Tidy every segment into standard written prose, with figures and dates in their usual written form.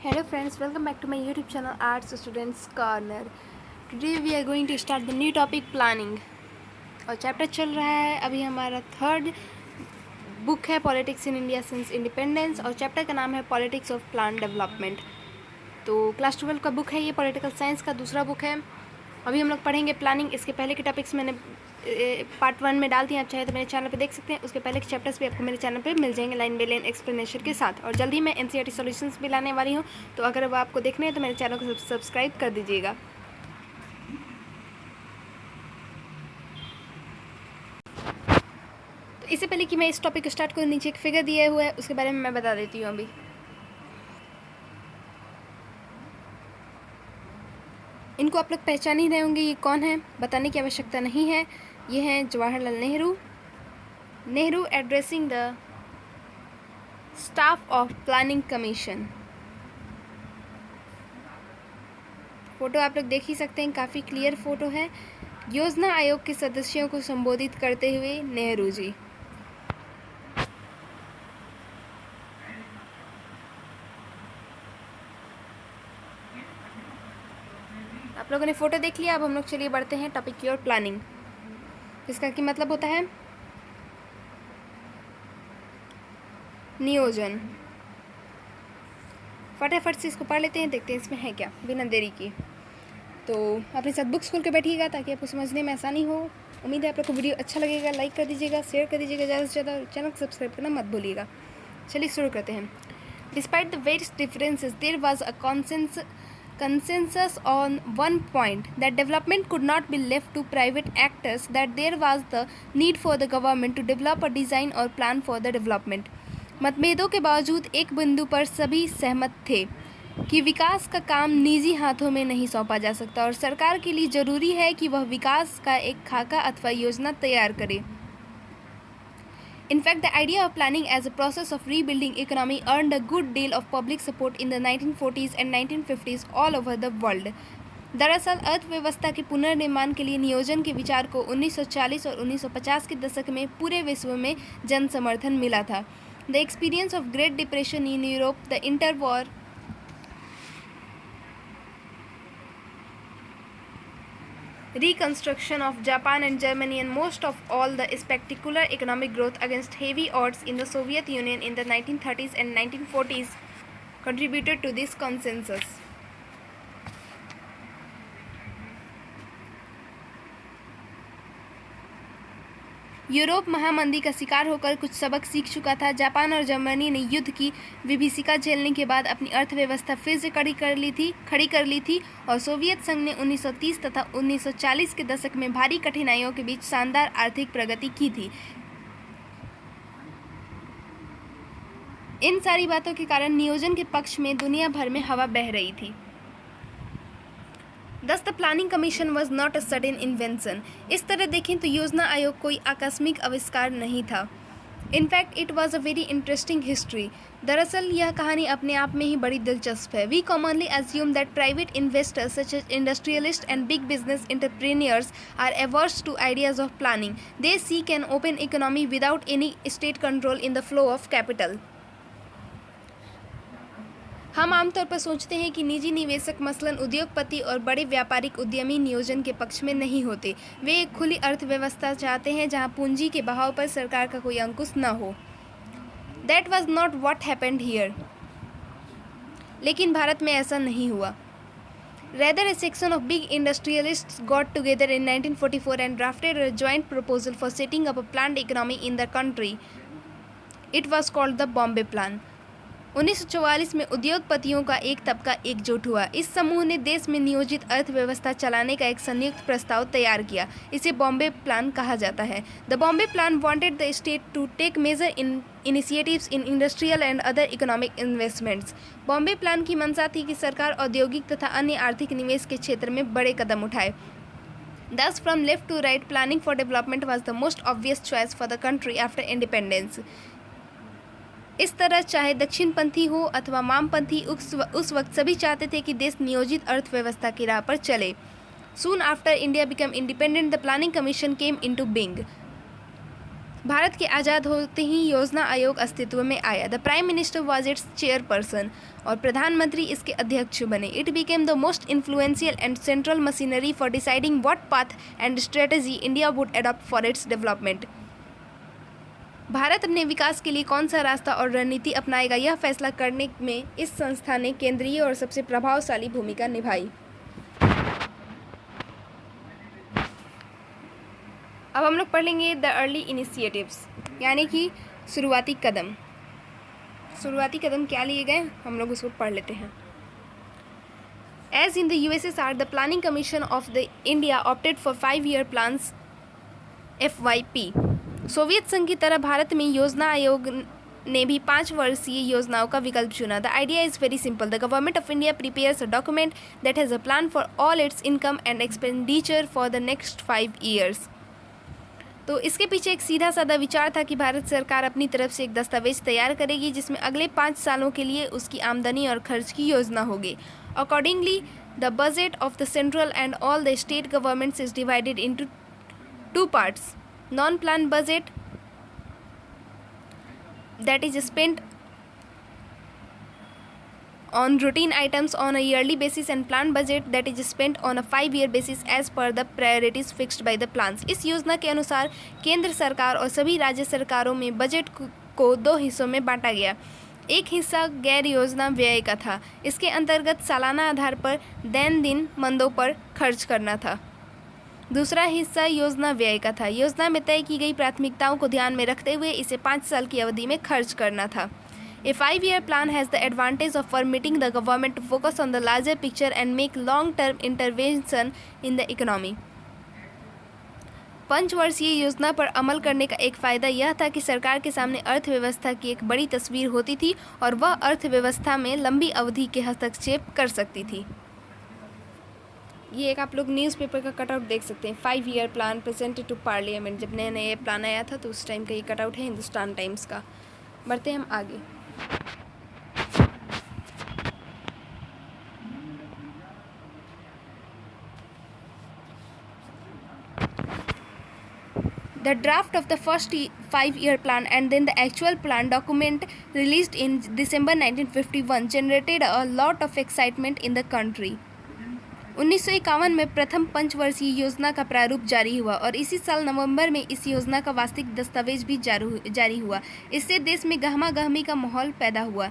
Hello friends, welcome back to my YouTube channel Arts Students Corner. Today we are going to start the new topic planning. और chapter चल रहा है अभी हमारा third book है politics in India since independence और chapter का नाम है पॉलिटिक्स ऑफ प्लान डेवलपमेंट। तो क्लास 12 का बुक है ये, पॉलिटिकल साइंस का दूसरा बुक है। अभी हम लोग पढ़ेंगे प्लानिंग। इसके पहले के टॉपिक्स मैंने पार्ट 1 में डाल दिए, आप चाहे तो मेरे चैनल पे देख सकते हैं। उसके पहले के चैप्टर्स भी आपको मेरे चैनल पे मिल जाएंगे लाइन बाई लाइन एक्सप्लेनेशन के साथ। और जल्दी मैं एनसीईआरटी सॉल्यूशंस भी लाने वाली हूँ, तो अगर वो आपको देखने हैं तो मेरे चैनल को सब्सक्राइब कर दीजिएगा। तो इससे पहले कि मैं इस टॉपिक को स्टार्ट करूँ, नीचे एक फिगर दिया हुआ है, उसके बारे में मैं बता देती हूँ। अभी इनको आप लोग पहचान ही रहे होंगे, ये कौन है बताने की आवश्यकता नहीं है। ये हैं Jawaharlal Nehru addressing the staff of planning commission. Photo आप लोग देख ही सकते हैं, काफ़ी क्लियर फोटो है। योजना आयोग के सदस्यों को संबोधित करते हुए नेहरू जी। आप लोगों ने फोटो देख लिया, अब हम लोग चलिए बढ़ते हैं टॉपिक की ओर, प्लानिंग। इसका क्या मतलब होता है? नियोजन। फटाफट से इसको पढ़ लेते हैं, देखते हैं इसमें है क्या, बिना देरी की। तो अपने साथ बुक्स खोल के बैठिएगा ताकि आपको समझने में आसानी हो। उम्मीद है आप लोग को वीडियो अच्छा लगेगा। लाइक कर दीजिएगा, शेयर कर दीजिएगा ज़्यादा से ज़्यादा, चैनल को सब्सक्राइब करना मत भूलिएगा। चलिए शुरू करते हैं। Despite the various differences there was a consensus on one point, that development could not be left to private actors, that there was the need for the government to develop a design or plan for the development. मतभेदों के बावजूद एक बिंदु पर सभी सहमत थे कि विकास का काम निजी हाथों में नहीं सौंपा जा सकता और सरकार के लिए जरूरी है कि वह विकास का एक खाका अथवा योजना तैयार करे। In fact, the idea of planning as a process of rebuilding economy earned a good deal of public support in the 1940s and 1950s all over the world. दरअसल अर्थव्यवस्था के पुनर्निर्माण के लिए नियोजन के विचार को 1940 और 1950 के दशक में पूरे विश्व में जन समर्थन मिला था। The experience of Great Depression in Europe, the interwar reconstruction of Japan and Germany, and most of all the spectacular economic growth against heavy odds in the Soviet Union in the 1930s and 1940s contributed to this consensus. Europe महामंदी का शिकार होकर कुछ सबक सीख चुका था। Japan और जर्मनी ने युद्ध की विभीषिका झेलने के बाद अपनी अर्थव्यवस्था फिर से खड़ी कर ली थी और सोवियत संघ ने 1930 तथा 1940 के दशक में भारी कठिनाइयों के बीच शानदार आर्थिक प्रगति की थी। इन सारी बातों के कारण नियोजन के पक्ष में दुनिया भर में हवा बह रही थी। Thus the planning commission was not a sudden invention. इस तरह देखें तो योजना आयोग कोई आकस्मिक आविष्कार नहीं था। In fact, it was a very interesting history. दरअसल यह कहानी अपने आप में ही बड़ी दिलचस्प है। We commonly assume that private investors such as industrialists and big business entrepreneurs are averse to ideas of planning. They seek an open economy without any state control in the flow of capital. हम आमतौर पर सोचते हैं कि निजी निवेशक मसलन उद्योगपति और बड़े व्यापारिक उद्यमी नियोजन के पक्ष में नहीं होते। वे एक खुली अर्थव्यवस्था चाहते हैं जहां पूंजी के बहाव पर सरकार का कोई अंकुश न हो। That was not what happened here. लेकिन भारत में ऐसा नहीं हुआ। Rather, a section of big industrialists got together in 1944 and drafted a joint proposal for setting up a planned economy in the country. It was called the Bombay Plan. 1944 में उद्योगपतियों का एक तबका एकजुट हुआ। इस समूह ने देश में नियोजित अर्थव्यवस्था चलाने का एक संयुक्त प्रस्ताव तैयार किया। इसे बॉम्बे प्लान कहा जाता है। The Bombay plan wanted the state to take major initiatives in industrial and other economic investments. Bombay plan की मंशा थी कि सरकार औद्योगिक तथा अन्य आर्थिक निवेश के क्षेत्र में बड़े कदम उठाए। Thus, from left to right, planning for development was the most obvious choice for the country after independence. इस तरह चाहे दक्षिणपंथी हो अथवा वामपंथी, उस वक्त सभी चाहते थे कि देश नियोजित अर्थव्यवस्था की राह पर चले। Soon after India became independent, the planning commission came into being. Bharat के आज़ाद होते ही योजना आयोग अस्तित्व में आया। The prime minister was it's chairperson और प्रधानमंत्री इसके अध्यक्ष बने। It became the most influential and central machinery for deciding what path and strategy India would adopt for its development. Bharat अपने विकास के लिए कौन सा रास्ता और रणनीति अपनाएगा, यह फैसला करने में इस संस्था ने केंद्रीय और सबसे प्रभावशाली भूमिका निभाई। अब हम लोग पढ़ लेंगे द अर्ली इनिशिएटिव्स, यानी कि शुरुआती कदम। शुरुआती कदम क्या लिए गए, हम लोग उसको पढ़ लेते हैं। As in the USSR, the planning commission of the India opted for 5-year plans FYP। Soviet संघ की तरह भारत में योजना आयोग ने भी 5 वर्षीय योजनाओं का विकल्प चुना। The idea is very simple. The government of India prepares a document that has a plan for all it's income and expenditure for the next 5 years। तो इसके पीछे एक सीधा साधा विचार था कि भारत सरकार अपनी तरफ से एक दस्तावेज तैयार करेगी जिसमें अगले 5 सालों के लिए उसकी आमदनी और खर्च की योजना होगी। Accordingly the budget of the central and all the state governments is divided into 2 parts: non-plan budget that is spent on routine items on a yearly basis and plan budget that is spent on a 5-year basis as per the priorities fixed by the plans। इस योजना के अनुसार केंद्र सरकार और सभी राज्य सरकारों में बजट को 2 हिस्सों में बांटा गया। एक हिस्सा गैर योजना व्यय का था। इसके अंतर्गत सालाना आधार पर दिन मंदों पर खर्च करना था। दूसरा हिस्सा योजना व्यय का था। योजना में तय की गई प्राथमिकताओं को ध्यान में रखते हुए इसे 5 साल की अवधि में खर्च करना था। A 5-year plan has the advantage of permitting the government to focus on the larger picture and make long-term intervention in the economy। 5 वर्षीय योजना पर अमल करने का एक फ़ायदा यह था कि सरकार के सामने अर्थव्यवस्था की एक बड़ी तस्वीर होती थी और वह अर्थव्यवस्था में लंबी अवधि के हस्तक्षेप कर सकती थी। ये एक आप लोग न्यूज़पेपर का कटआउट देख सकते हैं। 5-year plan presented to parliament. जब नया नया प्लान आया था तो उस टाइम का ये कटआउट है हिंदुस्तान टाइम्स का। बढ़ते हैं हम आगे। The draft of the first 5-year plan and then the actual plan document released in December 1951 generated a lot of excitement in the country। 1951 में प्रथम 5 वर्षीय योजना का प्रारूप जारी हुआ और इसी साल नवंबर में इस योजना का वास्तविक दस्तावेज भी जारी हुआ। इससे देश में गहमा गहमी का माहौल पैदा हुआ।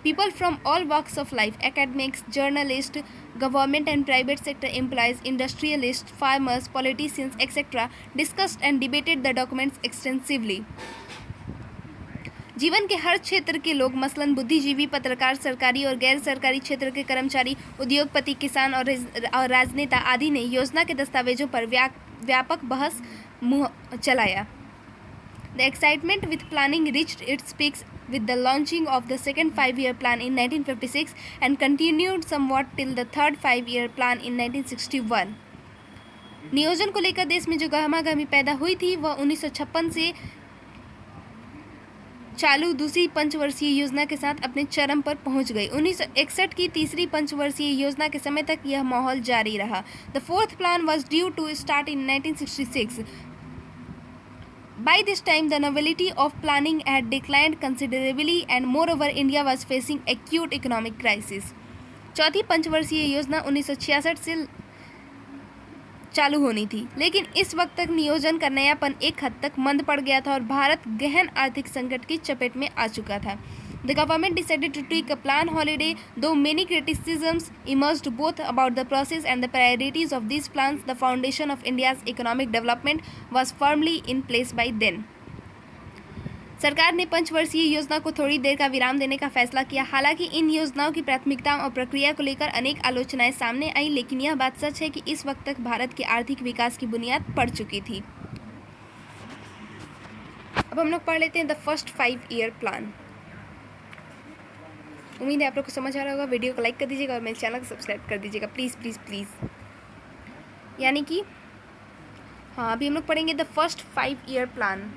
People from all walks of life, academics, journalists, government and private sector employees, industrialists, farmers, politicians, etc. discussed and debated the documents extensively। जीवन के हर क्षेत्र के लोग, मसलन बुद्धिजीवी, पत्रकार, सरकारी और गैर सरकारी क्षेत्र के कर्मचारी, उद्योगपति, किसान और राजनेता आदि ने योजना के दस्तावेजों पर व्यापक बहस चलाया। The excitement with planning reached its peaks with the launching of the second 5-year plan in 1956 and continued somewhat till the third 5-year plan in 1961। नियोजन को लेकर देश में जो गहमागहमी पैदा हुई थी वह 1956 से चालू दूसरी 5 वर्षीय योजना के साथ अपने चरम पर पहुंच गई। 1961 की तीसरी 5 वर्षीय योजना के समय तक यह माहौल जारी रहा। The fourth plan was due to start in 1966। By this time, the novelty of planning had declined considerably and moreover, India was facing acute economic crisis। चौथी 5 वर्षीय योजना 1966 से चालू होनी थी, लेकिन इस वक्त तक नियोजन का नयापन एक हद तक मंद पड़ गया था और भारत गहन आर्थिक संकट की चपेट में आ चुका था। The government decided to take a plan holiday, though many criticisms emerged both about the process and the priorities of these plans. The foundation of India's economic development was firmly in place by then। सरकार ने 5 वर्षीय योजना को थोड़ी देर का विराम देने का फैसला किया। हालांकि इन योजनाओं की प्राथमिकताओं और प्रक्रिया को लेकर अनेक आलोचनाएं सामने आई, लेकिन यह बात सच है कि इस वक्त तक भारत के आर्थिक विकास की बुनियाद पड़ चुकी थी। अब हम लोग पढ़ लेते हैं द फर्स्ट 5-year प्लान। उम्मीद है आप लोग को समझ आ रहा होगा। वीडियो को लाइक कर दीजिएगा और मेरे चैनल को सब्सक्राइब कर दीजिएगा, प्लीज़ प्लीज़ प्लीज़। यानी कि हाँ, अभी हम लोग पढ़ेंगे द फर्स्ट 5-year प्लान,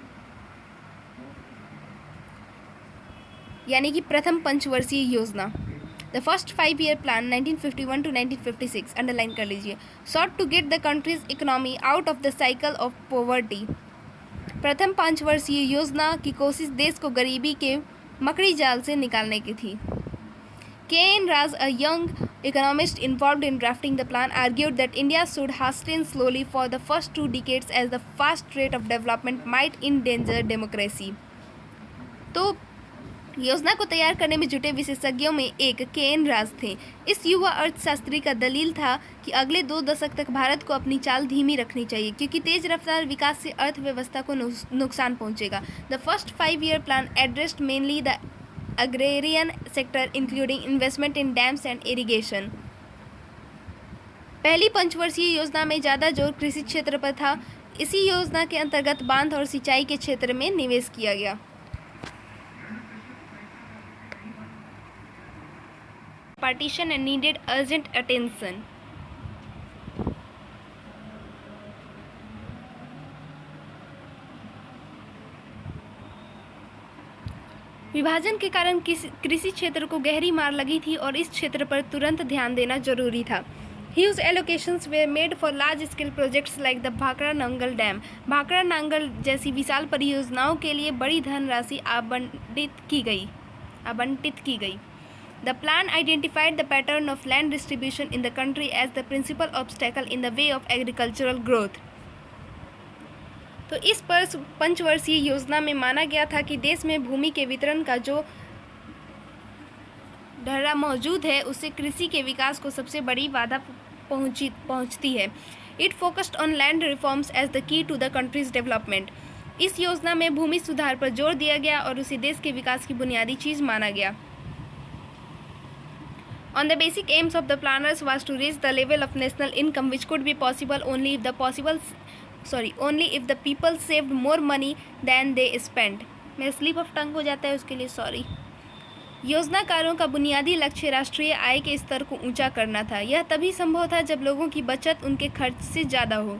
यानी कि प्रथम 5 वर्षीय योजना। The first 5-year plan 1951 to 1956 underline कर लीजिए। Sought to get the country's economy out of the cycle of poverty. प्रथम 5 वर्षीय योजना की कोशिश देश को गरीबी के मकड़ी जाल से निकालने की थी। K.N. Raj, a young economist involved in drafting the plan, argued that India should hasten slowly for the first 2 decades as the fast rate of development might endanger democracy. तो योजना को तैयार करने में जुटे विशेषज्ञों में एक K.N. राज थे। इस युवा अर्थशास्त्री का दलील था कि अगले 2 दशक तक भारत को अपनी चाल धीमी रखनी चाहिए क्योंकि तेज रफ्तार विकास से अर्थव्यवस्था को नुकसान पहुंचेगा। The first 5-year plan addressed mainly the agrarian sector including investment in dams and irrigation. पहली पंचवर्षीय योजना में ज़्यादा जोर कृषि क्षेत्र पर था। इसी योजना के अंतर्गत बांध और सिंचाई के क्षेत्र में निवेश किया गया। Partition and needed urgent attention. विभाजन के कारण कृषि क्षेत्र को गहरी मार लगी थी और इस क्षेत्र पर तुरंत ध्यान देना जरूरी था। Huge allocations were made for large-scale projects like the Bhakra Nangal dam. Bhakra Nangal जैसी विशाल परियोजनाओं के लिए बड़ी धनराशि आवंटित की गई। The plan identified the pattern of land distribution in the country as the principal obstacle in the way of agricultural growth. तो इस पंचवर्षीय योजना में माना गया था कि देश में भूमि के वितरण का जो ढर्रा मौजूद है उससे कृषि के विकास को सबसे बड़ी बाधा पहुंचती है। It focused on land reforms as the key to the country's development. इस योजना में भूमि सुधार पर जोर दिया गया और उसे देश के विकास की बुनियादी चीज़ माना गया। On the basic aims of the planners was to raise the level of national income, which could be possible only if the people saved more money than they spent. मैं स्लिप ऑफ टंग हो जाता है उसके लिए sorry. योजनाकारों का बुनियादी लक्ष्य राष्ट्रीय आय के स्तर को ऊंचा करना था। यह तभी संभव था जब लोगों की बचत उनके खर्च से ज़्यादा हो।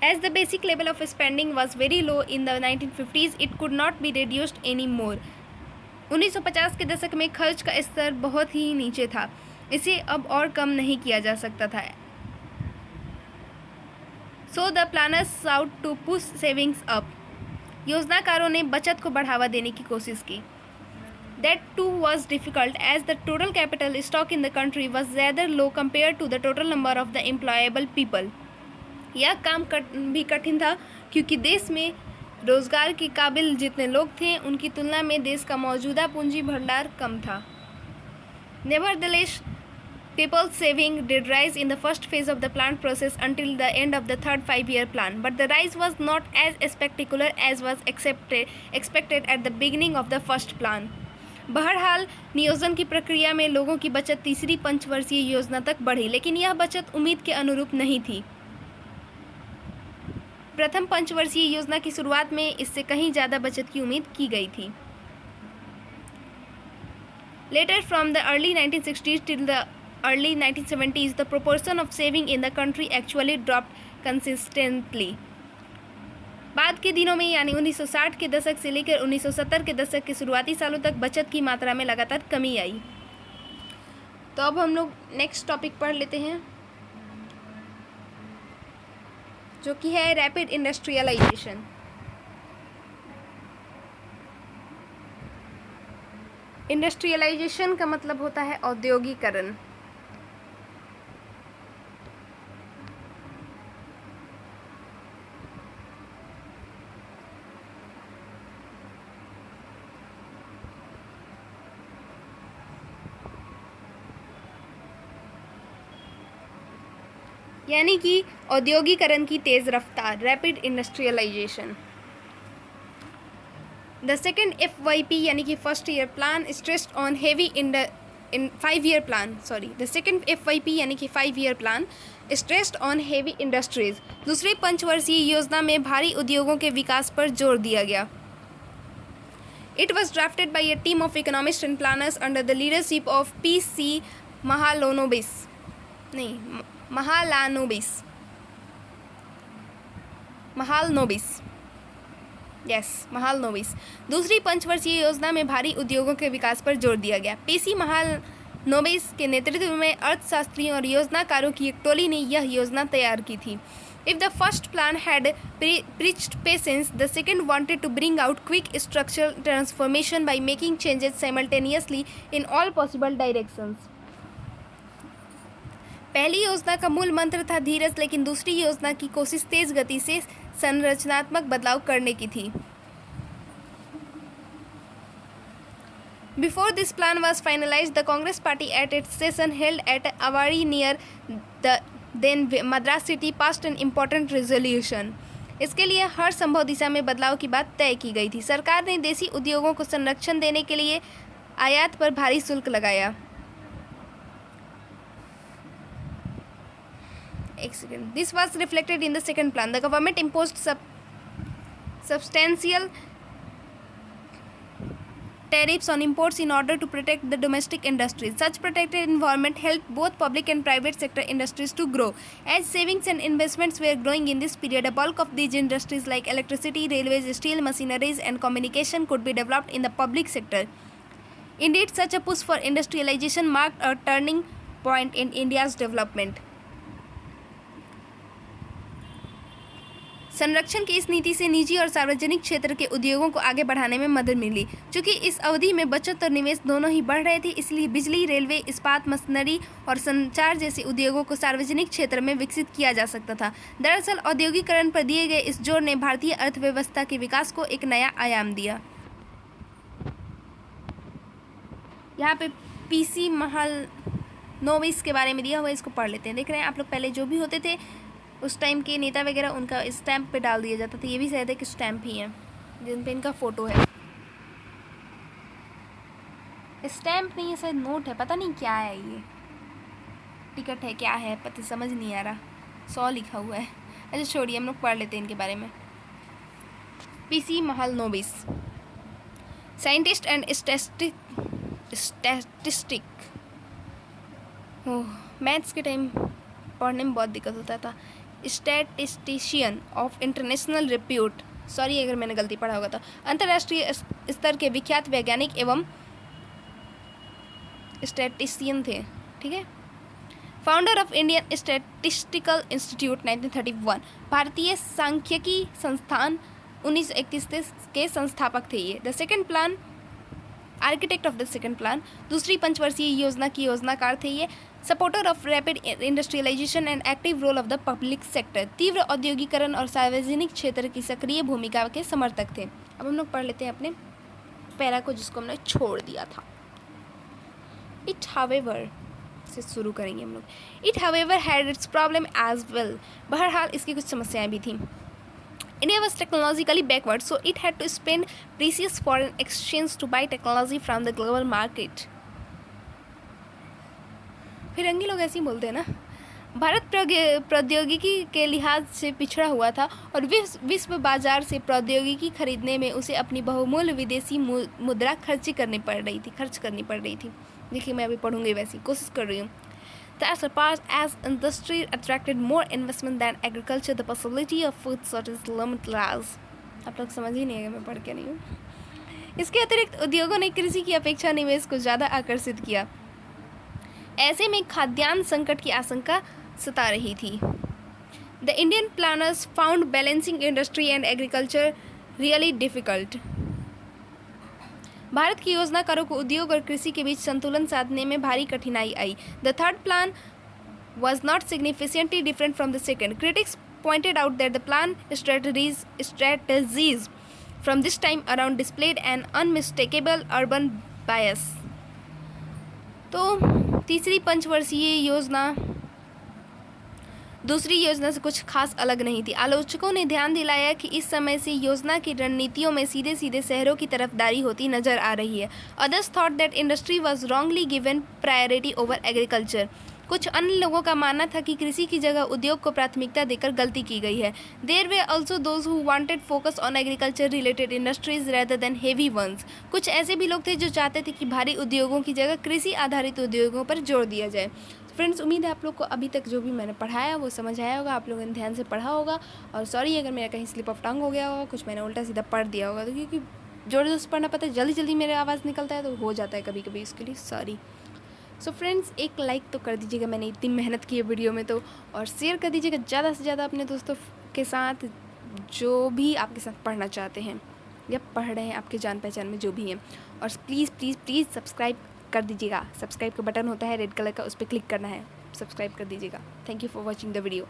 As the basic level of spending was very low in the 1950s, it could not be reduced any more. 1950 के दशक में खर्च का स्तर बहुत ही नीचे था, इसे अब और कम नहीं किया जा सकता था। So the planners sought to push savings up. योजनाकारों ने बचत को बढ़ावा देने की कोशिश की। That too was difficult as the total capital stock in the country was rather low compared to the total number of the employable people. यह काम भी कठिन था क्योंकि देश में रोजगार के काबिल जितने लोग थे उनकी तुलना में देश का मौजूदा पूंजी भंडार कम था। Nevertheless, people's saving did rise in the first phase of the plan process until the end of the third 5-year plan, but the rise was not as spectacular as was expected at the beginning of the first plan. बहरहाल नियोजन की प्रक्रिया में लोगों की बचत तीसरी पंचवर्षीय योजना तक बढ़ी, लेकिन यह बचत उम्मीद के अनुरूप नहीं थी। प्रथम पंचवर्षीय योजना की शुरुआत में इससे कहीं ज़्यादा बचत की उम्मीद की गई थी। Later, from the early 1960s till the early 1970s, the proportion of saving in the country actually dropped consistently. बाद के दिनों में यानी 1960 के दशक से लेकर 1970 के दशक के शुरुआती सालों तक बचत की मात्रा में लगातार कमी आई। तो अब हम लोग नेक्स्ट टॉपिक पढ़ लेते हैं जो कि है रैपिड इंडस्ट्रियलाइजेशन। इंडस्ट्रियलाइजेशन का मतलब होता है औद्योगिकरण। यानी कि औद्योगिकरण की तेज रफ्तार, rapid industrialisation. The second FYP यानी कि first year plan stressed on heavy in 5-year plan, the second FYP यानी कि 5-year plan stressed on heavy industries. दूसरी पंचवर्षीय योजना में भारी उद्योगों के विकास पर जोर दिया गया। It was drafted by a team of economist and planners under the leadership of PC Mahalanobis. दूसरी पंचवर्षीय योजना में भारी उद्योगों के विकास पर जोर दिया गया। PC महालनोबिस के नेतृत्व में अर्थशास्त्रियों और योजनाकारों की एक टोली ने यह योजना तैयार की थी। If the first plan had preached patience, the second wanted to bring out quick structural transformation by making changes simultaneously in all possible directions. पहली योजना का मूल मंत्र था धीरज, लेकिन दूसरी योजना की कोशिश तेज गति से संरचनात्मक बदलाव करने की थी. Before this plan was finalized, the Congress Party at its session held at Awari near the then Madras city passed an important resolution. इसके लिए हर संभव दिशा में बदलाव की बात तय की गई थी. सरकार ने देसी उद्योगों को संरक्षण देने के लिए आयात पर भारी शुल्क लगाया. This was reflected in the second plan. The government imposed substantial tariffs on imports in order to protect the domestic industries. Such protected environment helped both public and private sector industries to grow. As savings and investments were growing in this period, a bulk of these industries like electricity, railways, steel, machineries and communication could be developed in the public sector. Indeed, such a push for industrialization marked a turning point in India's development. संरक्षण की इस नीति से निजी और सार्वजनिक क्षेत्र के उद्योगों को आगे बढ़ाने में मदद मिली. चूंकि इस अवधि में बचत और निवेश दोनों ही बढ़ रहे थे, इसलिए बिजली, रेलवे, इस्पात, मशीनरी और संचार जैसे उद्योगों को सार्वजनिक क्षेत्र में विकसित किया जा सकता था. दरअसल औद्योगिकरण पर दिए गए इस जोर ने भारतीय अर्थव्यवस्था के विकास को एक नया आयाम दिया. यहाँ पे पीसी महालनोबिस के बारे में दिया हुआ, इसको पढ़ लेते हैं. देख रहे हैं आप लोग, पहले जो भी होते थे उस टाइम के नेता वगैरह, उनका स्टैम्प पे डाल दिया जाता था. ये भी शायद एक स्टैम्प ही है जिन पे इनका फ़ोटो है. स्टैम्प नहीं है, शायद नोट है, पता नहीं क्या है, ये टिकट है क्या है, पता समझ नहीं आ रहा. 100 लिखा हुआ है. अच्छा छोड़िए, हम लोग पढ़ लेते हैं इनके बारे में. PC Mahalanobis, scientist and statistic. Oh, maths के टाइम पढ़ने में बहुत दिक्कत होता था. Statistician of international repute, sorry अगर मैंने गलती पढ़ा होगा तो, अंतर्राष्ट्रीय स्तर के विख्यात वैज्ञानिक एवं स्टैटिस्टिशियन थे. ठीक है. Founder of Indian statistical institute 1931, भारतीय सांख्यिकी संस्थान 1931 के संस्थापक थे ये. The second plan, architect of the second plan, दूसरी पंचवर्षीय योजना की योजनाकार थे ये. Supporter of rapid industrialisation and active role of the public sector, तीव्र औद्योगिकरण और सार्वजनिक क्षेत्र की सक्रिय भूमिका के समर्थक थे. अब हम लोग पढ़ लेते हैं अपने पैरा को जिसको हमने छोड़ दिया था. इट हावेवर से शुरू करेंगे हम लोग. It however had its problem as well, बहरहाल इसकी कुछ समस्याएं भी थीं. India was technologically backward, so it had to spend precious foreign exchange to buy technology from the global market. फिरंगी लोग ऐसे ही बोलते हैं ना. भारत प्रौद्योगिकी के लिहाज से पिछड़ा हुआ था और विश्व बाजार से प्रौद्योगिकी खरीदने में उसे अपनी बहुमूल्य विदेशी मुद्रा खर्च करनी पड़ रही थी. देखिए मैं अभी पढ़ूंगी, वैसी कोशिश कर रही हूँ. Thus, as industry attracted more investment than agriculture, the possibility of food shortage limitless. आप लोग समझ ही नहीं है, मैं पढ़ के नहीं हूँ. इसके अतिरिक्त उद्योगों ने कृषि की अपेक्षा निवेश को ज़्यादा आकर्षित किया. ऐसे में खाद्यान्न संकट की आशंका सता रही थी. The Indian planners found balancing industry and agriculture really difficult. Bharat की योजनाकारों को उद्योग और कृषि के बीच संतुलन साधने में भारी कठिनाई आई. The third plan was not significantly different from the second. Critics pointed out that the plan strategies from this time around displayed an unmistakable urban bias. तो तीसरी पंचवर्षीय योजना दूसरी योजना से कुछ खास अलग नहीं थी. आलोचकों ने ध्यान दिलाया कि इस समय से योजना की रणनीतियों में सीधे सीधे शहरों की तरफदारी होती नजर आ रही है. Others thought that industry was wrongly given priority over agriculture. कुछ अन्य लोगों का मानना था कि कृषि की जगह उद्योग को प्राथमिकता देकर गलती की गई है. There were also those who wanted focus on agriculture related industries rather than heavy ones. कुछ ऐसे भी लोग थे जो चाहते थे कि भारी उद्योगों की जगह कृषि आधारित उद्योगों पर जोर दिया जाए. फ्रेंड्स, उम्मीद है आप लोग को अभी तक जो भी मैंने पढ़ाया वो समझ आया होगा, आप लोगों ने ध्यान से पढ़ा होगा. और सॉरी अगर मेरा कहीं स्लिप ऑफ टंग हो गया होगा, कुछ मैंने उल्टा सीधा पढ़ दिया होगा, तो क्योंकि जोर जोर से पढ़ना पड़ता है, जल्दी जल्दी मेरा आवाज़ निकलता है तो हो जाता है कभी कभी, इसके लिए सॉरी. सो फ्रेंड्स, एक लाइक तो कर दीजिएगा, मैंने इतनी मेहनत की है वीडियो में तो, और शेयर कर दीजिएगा ज़्यादा से ज़्यादा अपने दोस्तों के साथ जो भी आपके साथ पढ़ना चाहते हैं या पढ़ रहे हैं, आपके जान पहचान में जो भी हैं। और प्लीज़ प्लीज़ प्लीज़ सब्सक्राइब कर दीजिएगा। सब्सक्राइब का बटन होता है रेड कलर का, उस पर क्लिक करना है, सब्सक्राइब कर दीजिएगा। Thank you for watching the video.